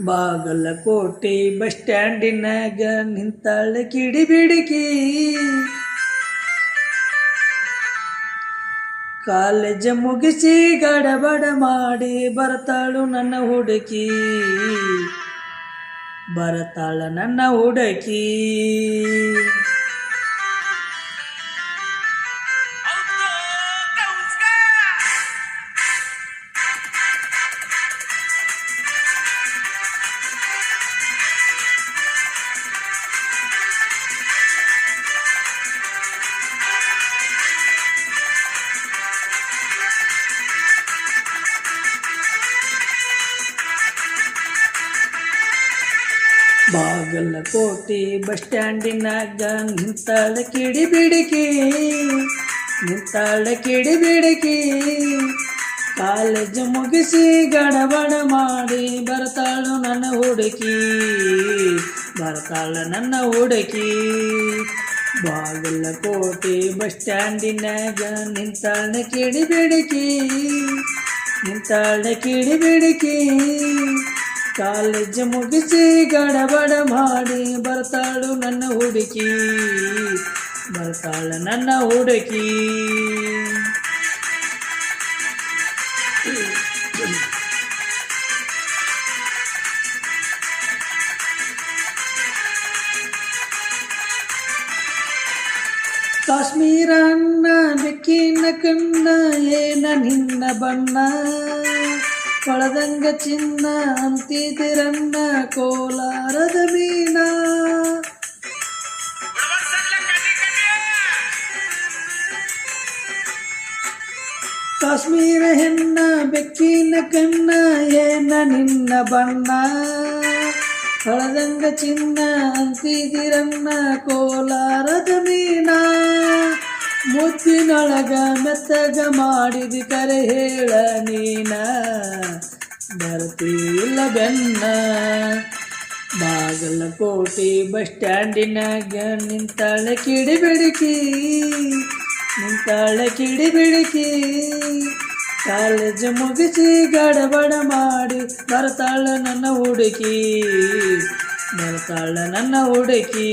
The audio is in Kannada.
ಬಾಗಲಕೋಟೆ ಬಸ್ ಸ್ಟ್ಯಾಂಡಿನಾಗ ನಿಂತಾಳ ಕಿಡಿಬಿಡಿಕಿ, ಕಾಲೇಜ್ ಮುಗಿಸಿ ಗಡಬಡ ಮಾಡಿ ಬರ್ತಾಳು ನನ್ನ ಹುಡುಕಿ, ಬರ್ತಾಳ ನನ್ನ ಹುಡುಕಿ. ಬಾಗಲಕೋಟೆ ಬಸ್ ಸ್ಟ್ಯಾಂಡಿನಾಗ ನಿಂತಾಳ ಕಿಡಿಬಿಡಿಕಿ, ನಿಂತಾಳ ಕಿಡಿಬಿಡಿಕಿ, ಕಾಲೇಜ್ ಮುಗಿಸಿ ಗಡಬಡ ಮಾಡಿ ಬರ್ತಾಳು ನನ್ನ ಹುಡುಕಿ, ಬರ್ತಾಳ ನನ್ನ ಹುಡುಕಿ. ಬಾಗಲಕೋಟೆ ಬಸ್ ಸ್ಟ್ಯಾಂಡಿನಾಗ ನಿಂತಾಳ ಕಿಡಿಬಿಡಿಕಿ, ನಿಂತಾಳ ಕಿಡಿಬಿಡಿಕಿ, ಕಾಲೇಜ್ ಮುಗಿಸಿ ಗಡಬಡ ಮಾಡಿ ಬರ್ತಾಳು ನನ್ನ ಹುಡುಕಿ, ಬರ್ತಾಳ ನನ್ನ ಹುಡುಕಿ. ಕಾಶ್ಮೀರ ಅನ್ನ ಬೆಕ್ಕಿನ ಕಣ್ಣ ಏನ ನಿನ್ನ ಬಣ್ಣ, ಕೊಳದಂಗ ಚಿನ್ನ ಅಂತಿದಿರನ್ನ ಕೋಲಾರದ ಮೀನ. ಕಾಶ್ಮೀರ ಹೆಣ್ಣ ಬೆಕ್ಕಿನ ಕಣ್ಣ ಏನ ನಿನ್ನ ಬಣ್ಣ, ಕೊಳದಂಗ ಚಿನ್ನ ಅಂತಿದಿರನ್ನ ಕೋಲಾರದ ಮೀನ. ಮುದ್ದಿನೊಳಗ ಮೆತ್ತಗ ಮಾಡಿದಿ ಕರೆ ಹೇಳ ನೀನ, ಬರ್ತಿಲ್ಲ ಬೆನ್ನ. ಬಾಗಲಕೋಟೆ ಬಸ್ ಸ್ಟ್ಯಾಂಡಿನಾಗ ನಿಂತಾಳ ಕಿಡಿಬಿಡಿಕಿ, ನಿಂತಾಳ ಕಿಡಿಬಿಡಿಕಿ, ಕಾಲೇಜ್ ಮುಗಿಸಿ ಗಡಬಡ ಮಾಡಿ ಬರ್ತಾಳ ನನ್ನ ಹುಡುಕಿ, ಬರ್ತಾಳ ನನ್ನ ಹುಡುಕಿ.